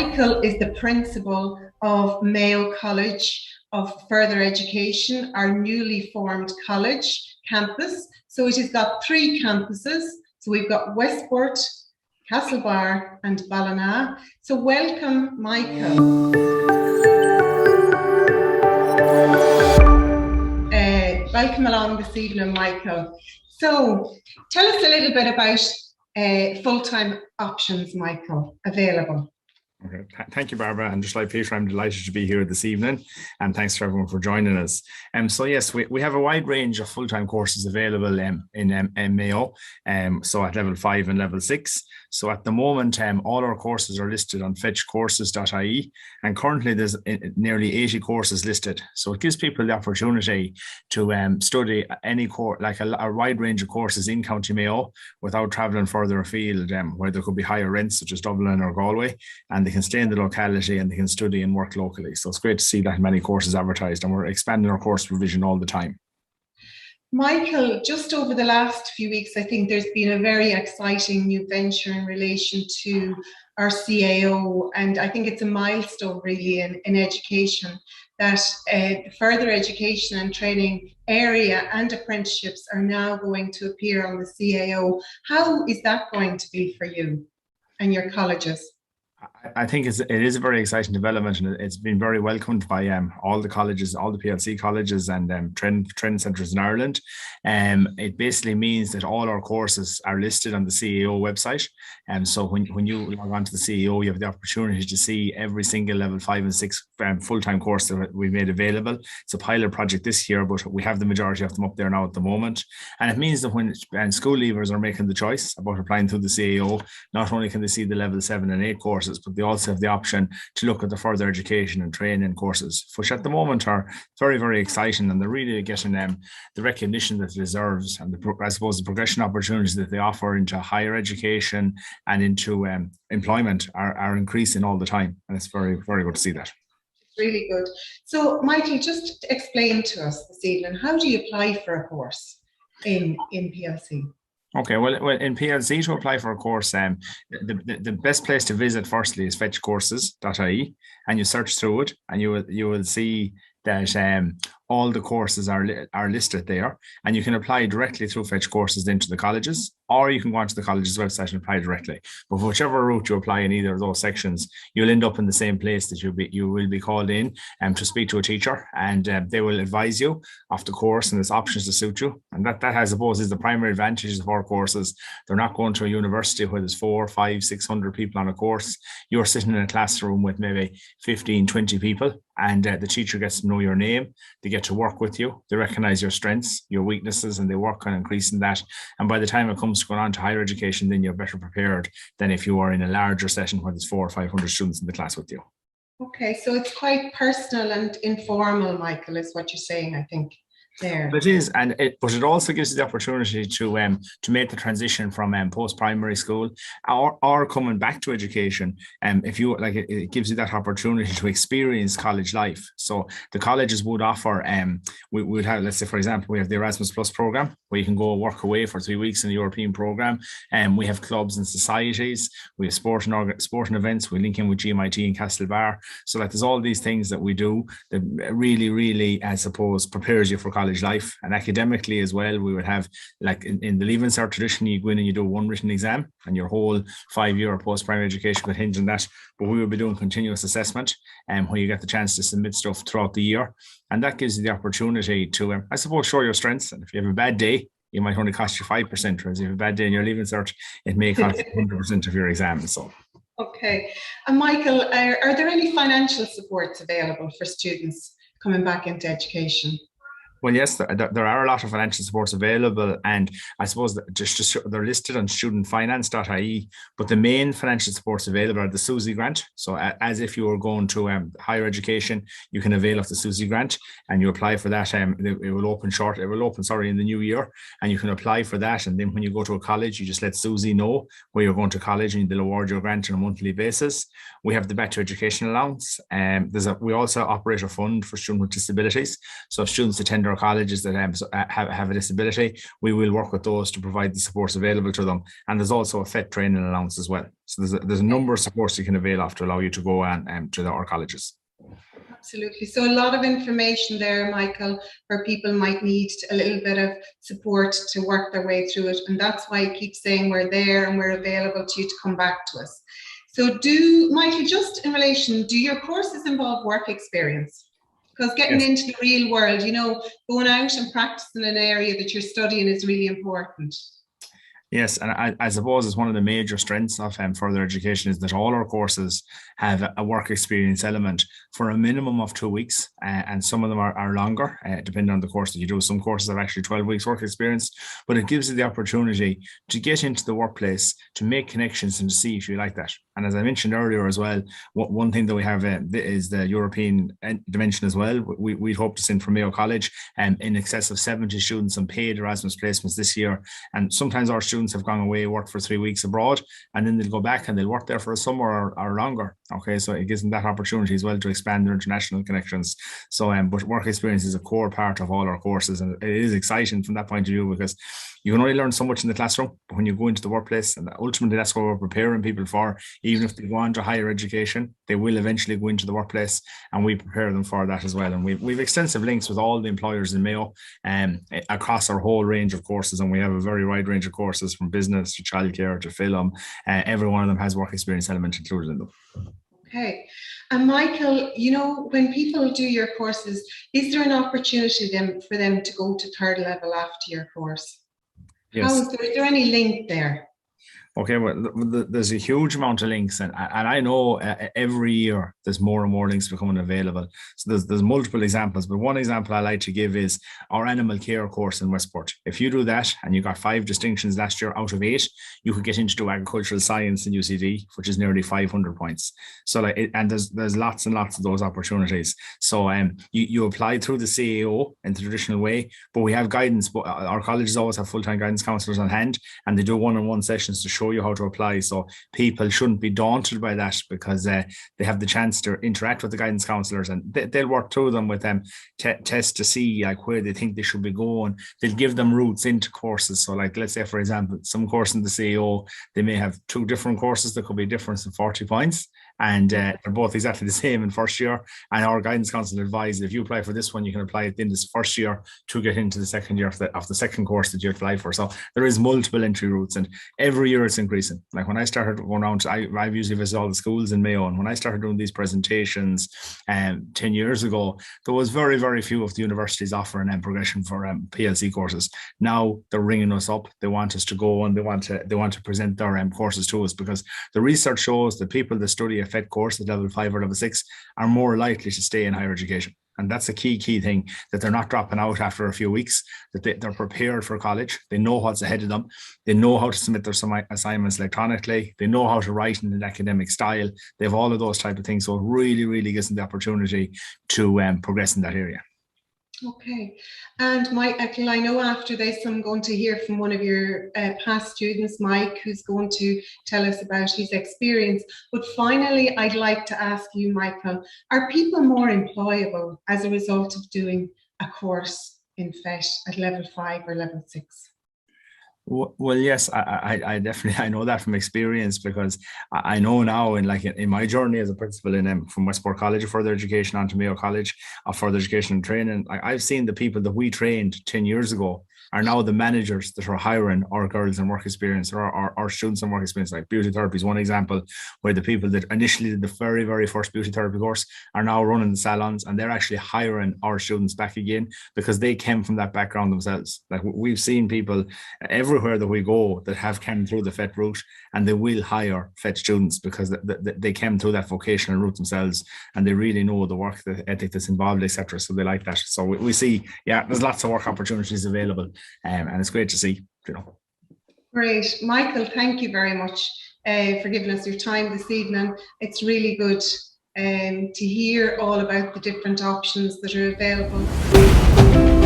Michael is the principal of Mayo College of Further Education, our newly formed college campus. So it has got 3 campuses. So we've got Westport, Castlebar and Ballina. So welcome, Michael. Welcome along this evening, Michael. So tell us a little bit about full-time options, Michael, available. Okay. Thank you, Barbara. And just like Peter, I'm delighted to be here this evening. And thanks to everyone for joining us. So yes, we have a wide range of full-time courses available in Mayo, so at level 5 and level 6. So at the moment, all our courses are listed on fetchcourses.ie, and currently there's nearly 80 courses listed. So it gives people the opportunity to study any course, like a wide range of courses in County Mayo without travelling further afield, where there could be higher rents, such as Dublin or Galway, and they can stay in the locality and they can study and work locally. So it's great to see that many courses advertised, and we're expanding our course provision all the time. Michael, just over the last few weeks, I think there's been a very exciting new venture in relation to our CAO, and I think it's a milestone really in education that further education and training area and apprenticeships are now going to appear on the CAO. How is that going to be for you and your colleges? I think it is a very exciting development, and it's been very welcomed by all the colleges, all the PLC colleges and training centres in Ireland. It basically means that all our courses are listed on the CAO website. And so when you log on to the CAO, you have the opportunity to see every single level 5 and 6 full-time course that we made available. It's a pilot project this year, but we have the majority of them up there now at the moment. And it means that when school leavers are making the choice about applying through the CAO, not only can they see the level 7 and 8 courses, but they also have the option to look at the further education and training courses, which at the moment are very, very exciting, and they're really getting the recognition that it deserves, and I suppose the progression opportunities that they offer into higher education and into employment are increasing all the time, and it's very, very good to see that. Really good. So, Michael, just explain to us this evening, how do you apply for a course in PLC? Okay, well, in PLC, to apply for a course, the best place to visit firstly is fetchcourses.ie, and you search through it, and you will see that all the courses are listed there, and you can apply directly through Fetch Courses into the colleges, or you can go onto the college's website and apply directly. But whichever route you apply in either of those sections, you'll end up in the same place that you will be called in to speak to a teacher, and they will advise you of the course and its options to suit you. And that I suppose is the primary advantages of our courses. They're not going to a university where there's 400, 500, 600 people on a course. You're sitting in a classroom with maybe 15, 20 people, and the teacher gets to know your name. They get to work with you. They recognize your strengths, your weaknesses, and they work on increasing that. And by the time it comes to going on to higher education, then you're better prepared than if you are in a larger session where there's 400 or 500 students in the class with you. Okay, so it's quite personal and informal, Michael, is what you're saying, I think. There. It is, but it also gives you the opportunity to make the transition from post-primary school or coming back to education. If you like, it gives you that opportunity to experience college life. So the colleges would offer, we would have, let's say, for example, we have the Erasmus Plus program where you can go work away for 3 weeks in the European program, and we have clubs and societies, we have sporting events, we link in with GMIT and Castlebar. So like, there's all these things that we do that really, I suppose, prepares you for college life. And academically as well, we would have, like in the Leaving Cert tradition, you go in and you do one written exam, and your whole 5-year post-primary education would hinge on that. But we will be doing continuous assessment, where you get the chance to submit stuff throughout the year, and that gives you the opportunity to, I suppose, show your strengths. And if you have a bad day, it might only cost you 5%, whereas if you have a bad day in your Leaving Cert, it may cost 100% of your exam. So. Okay, and Michael, are there any financial supports available for students coming back into education? Well, yes, there are a lot of financial supports available, and I suppose that just they're listed on studentfinance.ie, but the main financial supports available are the SUSI grant. So as if you were going to higher education, you can avail of the SUSI grant, and you apply for that. It will open in the new year, and you can apply for that. And then when you go to a college, you just let SUSI know where you're going to college, and they'll award your grant on a monthly basis. We have the Better Education Allowance. We also operate a fund for students with disabilities. So if students attend our particular colleges that have a disability, we will work with those to provide the supports available to them. And there's also a FET training allowance as well. So there's a number of supports you can avail of to allow you to go to our colleges. Absolutely. So a lot of information there, Michael, where people might need a little bit of support to work their way through it. And that's why I keep saying we're there and we're available to you to come back to us. So Michael, just in relation, do your courses involve work experience? Because getting into the real world, going out and practicing an area that you're studying is really important. Yes, and I suppose it's one of the major strengths of further education is that all our courses have a work experience element for a minimum of 2 weeks, and some of them are longer, depending on the course that you do. Some courses have actually 12 weeks work experience, but it gives you the opportunity to get into the workplace, to make connections and to see if you like that. And as I mentioned earlier as well, one thing that we have is the European dimension as well. We'd hope to send from Mayo College in excess of 70 students on paid Erasmus placements this year. And sometimes our students have gone away, worked for 3 weeks abroad, and then they'll go back and they'll work there for a summer or longer. Okay, so it gives them that opportunity as well to expand their international connections. So, but work experience is a core part of all our courses, and it is exciting from that point of view because you can only learn so much in the classroom, but when you go into the workplace, and ultimately that's what we're preparing people for. Even if they go on to higher education, they will eventually go into the workplace, and we prepare them for that as well. And we've extensive links with all the employers in Mayo across our whole range of courses, and we have a very wide range of courses from business to childcare to film. Every one of them has work experience element included in them. Okay. And Michael, when people do your courses, is there an opportunity then for them to go to third level after your course? Yes. Is there any link there? Okay, well, there's a huge amount of links, and I know every year there's more and more links becoming available. So there's multiple examples, but one example I like to give is our animal care course in Westport. If you do that and you got 5 distinctions last year out of 8, you could get into agricultural science in UCD, which is nearly 500 points. So and there's lots and lots of those opportunities. So you apply through the CAO in the traditional way, but we have guidance. But our colleges always have full-time guidance counsellors on hand, and they do one-on-one sessions to show you how to apply. So people shouldn't be daunted by that because they have the chance to interact with the guidance counsellors, and they'll work through them with them tests to see where they think they should be going. They'll give them routes into courses. So let's say, for example, some course in the CAO, they may have 2 different courses that could be different in 40 points. And they're both exactly the same in first year. And our guidance counsellor advised if you apply for this one, you can apply it in this first year to get into the second year of the second course that you apply for. So there is multiple entry routes, and every year it's increasing. Like when I started going around, I've usually visited all the schools in Mayo, and when I started doing these presentations 10 years ago, there was very, very few of the universities offering progression for PLC courses. Now they're ringing us up. They want us to go, and they want to present their courses to us, because the research shows that people that study a FET course at level 5 or level 6 are more likely to stay in higher education. And that's a key thing, that they're not dropping out after a few weeks, that they're prepared for college. They know what's ahead of them. They know how to submit their assignments electronically. They know how to write in an academic style. They have all of those type of things. So it really, really gives them the opportunity to progress in that area. Okay. And Michael, I know after this I'm going to hear from one of your past students, Mike, who's going to tell us about his experience. But finally, I'd like to ask you, Michael, are people more employable as a result of doing a course in FET at level 5 or level 6? Well, yes, I definitely know that from experience, because I know now in my journey as a principal from Westport College of Further Education onto Mayo College of Further Education and Training, I've seen the people that we trained 10 years ago are now the managers that are hiring our girls in work experience, or our students in work experience. Like beauty therapy is one example, where the people that initially did the very, very first beauty therapy course are now running the salons, and they're actually hiring our students back again because they came from that background themselves. Like we've seen people everywhere that we go that have come through the FET route, and they will hire FET students because they came through that vocational route themselves, and they really know the work, the ethic that's involved, etc. So they like that. So we see, there's lots of work opportunities available. And it's great to see, Great. Michael, thank you very much for giving us your time this evening. It's really good to hear all about the different options that are available.